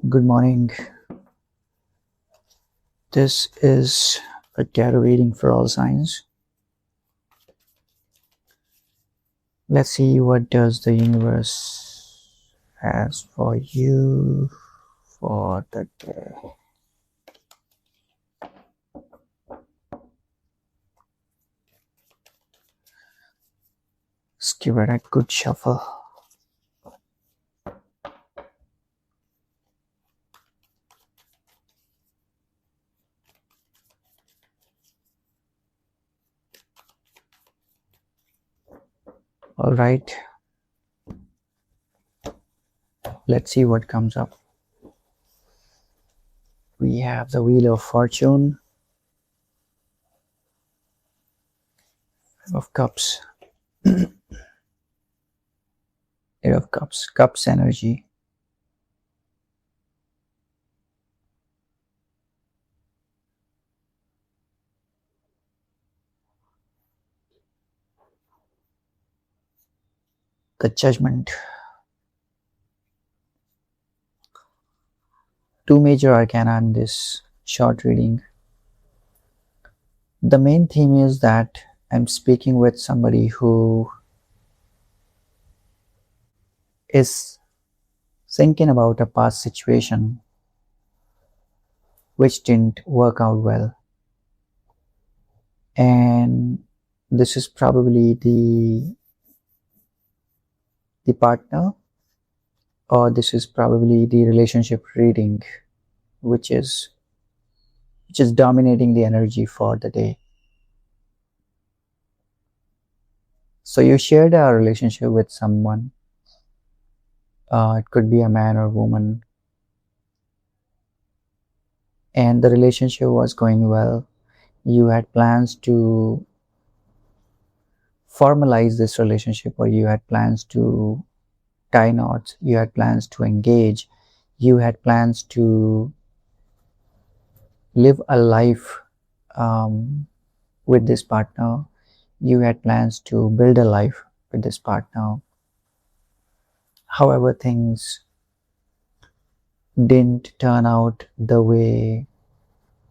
Good morning. This is a tarot reading for all signs. Let's see what does the universe has for you for the day. Let's give it a good shuffle. All right. Let's see what comes up. We have the Wheel of Fortune, of Cups, Eight of Cups, Cups energy. The Judgment. Two major arcana in this short reading. The main theme is that I'm speaking with somebody who is thinking about a past situation which didn't work out well. And this is probably the partner, or this is probably the relationship reading which is dominating the energy for the day. So you shared a relationship with someone. It could be a man or woman, and the relationship was going well. You had plans to formalize this relationship, or you had plans to tie knots, you had plans to engage, you had plans to live a life with this partner, you had plans to build a life with this partner. However, things didn't turn out the way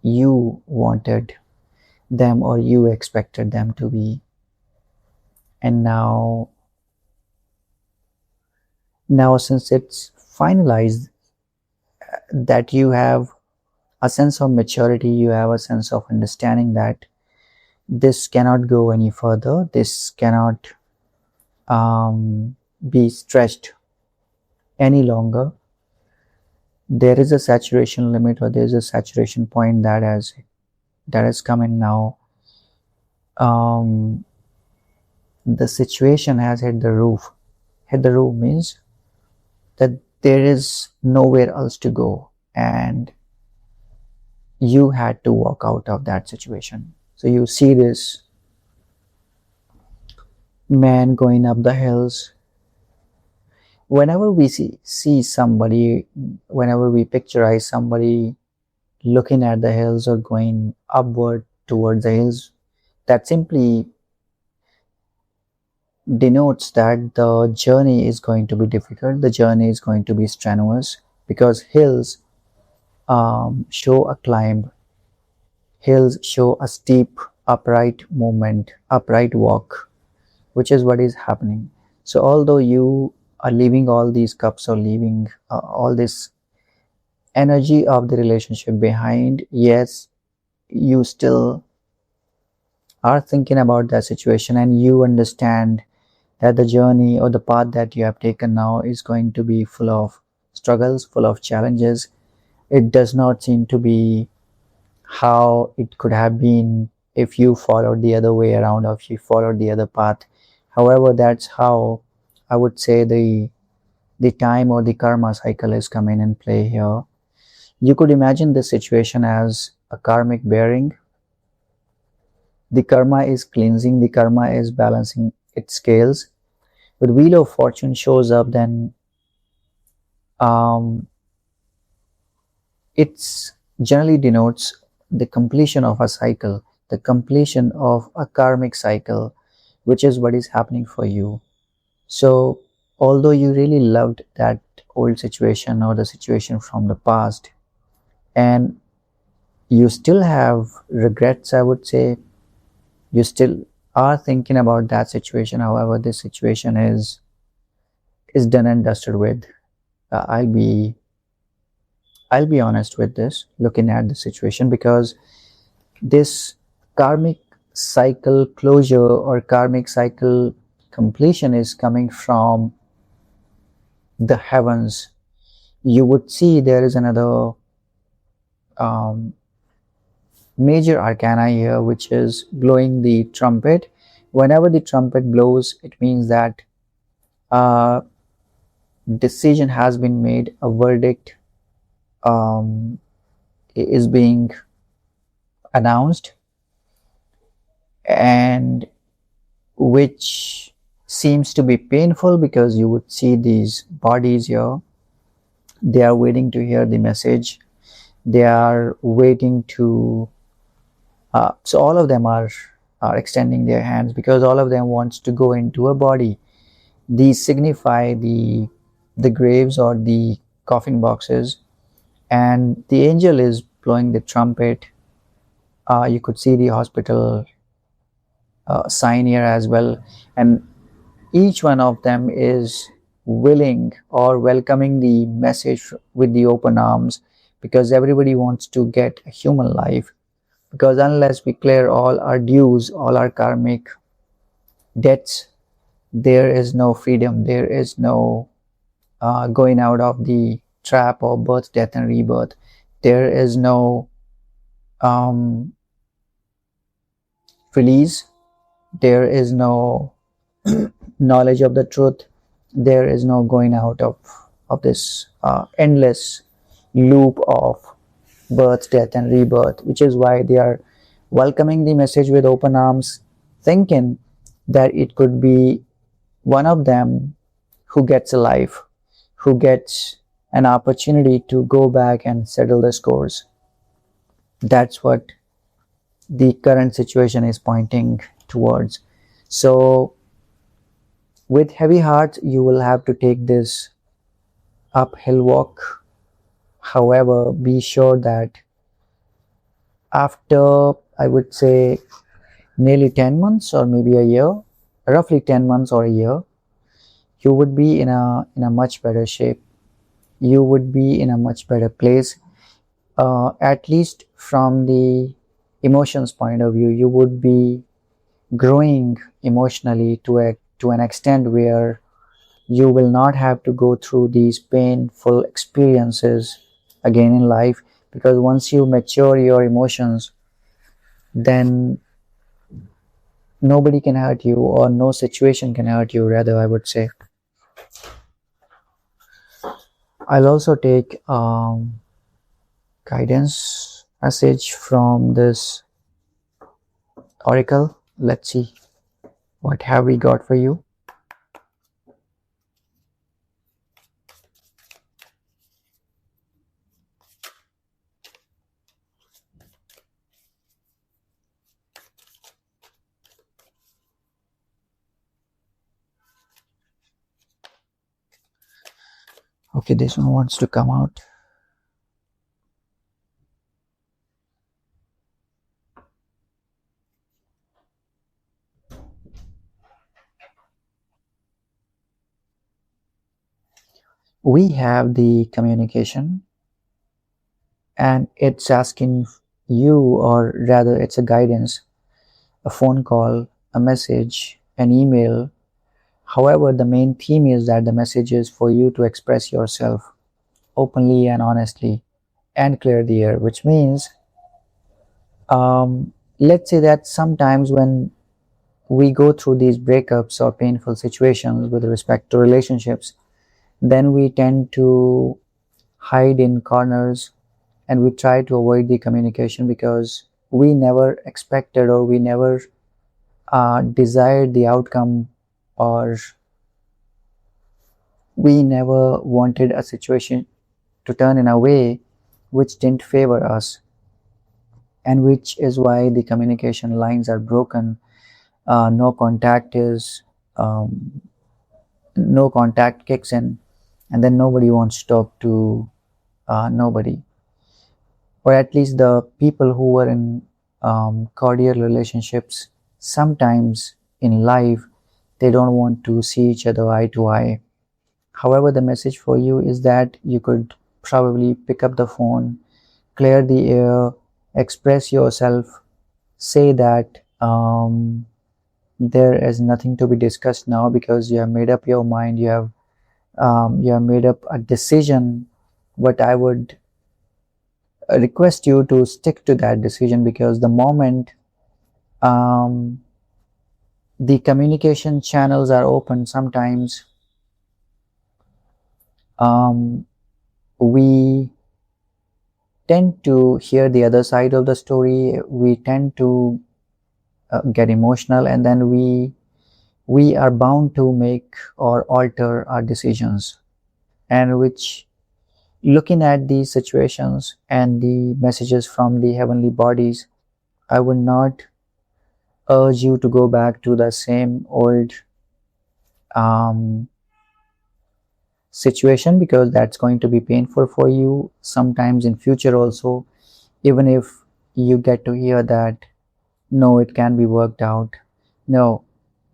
you wanted them or you expected them to be. And now since it's finalized, that you have a sense of maturity, you have a sense of understanding that this cannot go any further, this cannot be stretched any longer. There is a saturation limit, or there is a saturation point that has come in now. The situation has hit the roof. Hit the roof means that there is nowhere else to go, and you had to walk out of that situation. So you see this man going up the hills. Whenever we see somebody, whenever we picturize somebody looking at the hills or going upward towards the hills, that simply denotes that the journey is going to be difficult, the journey is going to be strenuous, because hills show a climb, hills show a steep upright movement, upright walk, which is what is happening. So although you are leaving all these cups, or leaving all this energy of the relationship behind, yes, you still are thinking about that situation, and you understand that the journey or the path that you have taken now is going to be full of struggles, full of challenges. It does not seem to be how it could have been if you followed the other way around, or if you followed the other path. However, that's how I would say the time or the karma cycle is coming in play here. You could imagine this situation as a karmic bearing. The karma is cleansing, the karma is balancing its scales. But Wheel of Fortune shows up, then it generally denotes the completion of a cycle, the completion of a karmic cycle, which is what is happening for you. So although you really loved that old situation or the situation from the past, and you still have regrets, I would say, you still are thinking about that situation. However, this situation is done and dusted with. I'll be honest with this, looking at the situation, because this karmic cycle closure or karmic cycle completion is coming from the heavens. You would see there is another um, major arcana here, which is blowing the trumpet. Whenever the trumpet blows, it means that a decision has been made, a verdict um, is being announced, and which seems to be painful, because you would see these bodies here. They are waiting to hear the message. They are waiting to so all of them are extending their hands, because all of them wants to go into a body. These signify the graves or the coffin boxes, and the angel is blowing the trumpet. You could see the hospital sign here as well, and each one of them is willing or welcoming the message with the open arms, because everybody wants to get a human life. Because unless we clear all our dues, all our karmic debts, there is no freedom, there is no going out of the trap of birth, death, and rebirth. There is no um, release, there is no knowledge of the truth, there is no going out of this endless loop of birth, death, and rebirth, which is why they are welcoming the message with open arms, thinking that it could be one of them who gets a life, who gets an opportunity to go back and settle the scores. That's what the current situation is pointing towards. So, with heavy heart, you will have to take this uphill walk. However, be sure that after, I would say, nearly 10 months or maybe a year, roughly 10 months or a year, you would be in a much better shape. You would be in a much better place, at least from the emotions point of view. You would be growing emotionally to an extent where you will not have to go through these painful experiences again in life, because once you mature your emotions, then nobody can hurt you, or no situation can hurt you, rather, I would say. I'll also take guidance message from this oracle. Let's see what have we got for you. Okay, this one wants to come out. We have the communication, and it's asking you, or rather it's a guidance, a phone call, a message, an email. However, the main theme is that the message is for you to express yourself openly and honestly and clear the air, which means let's say that sometimes when we go through these breakups or painful situations with respect to relationships, then we tend to hide in corners, and we try to avoid the communication, because we never expected, or we never desired the outcome, or we never wanted a situation to turn in a way which didn't favor us, and which is why the communication lines are broken. No contact is um, no contact kicks in, and then nobody wants to talk to nobody, or at least the people who were in cordial relationships. Sometimes in life they don't want to see each other eye to eye. However, the message for you is that you could probably pick up the phone, clear the air, express yourself, say that there is nothing to be discussed now because you have made up your mind, you have made up a decision. But I would request you to stick to that decision, because the moment um, the communication channels are open, sometimes um, we tend to hear the other side of the story. We tend to get emotional, and then we are bound to make or alter our decisions, and which, looking at these situations and the messages from the heavenly bodies, I would not urge you to go back to the same old um, situation, because that's going to be painful for you sometimes in future also. Even if you get to hear that no, it can be worked out, no,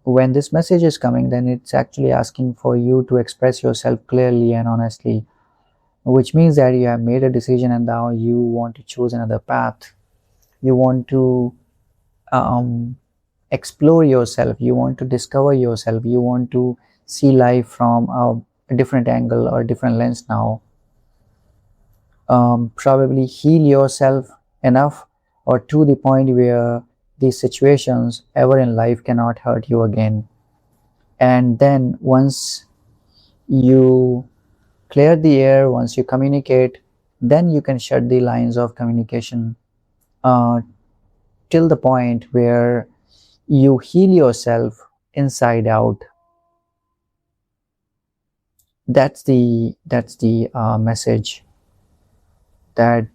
when this message is coming, then it's actually asking for you to express yourself clearly and honestly, which means that you have made a decision and now you want to choose another path. You want to um, explore yourself, you want to discover yourself, you want to see life from a different angle or a different lens now. Probably heal yourself enough, or to the point where these situations ever in life cannot hurt you again. And then once you clear the air, once you communicate, then you can shut the lines of communication uh, till the point where you heal yourself inside out. That's the message that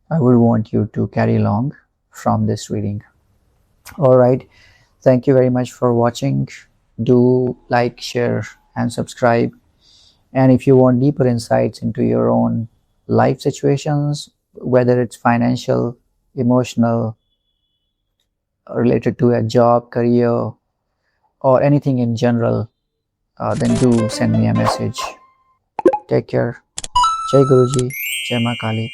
I would want you to carry along from this reading. All right, thank you very much for watching. Do like, share, and subscribe. And if you want deeper insights into your own life situations, whether it's financial, emotional, related to a job, career, or anything in general, then do send me a message. Take care. Jai Guruji, Jai Ma Kali.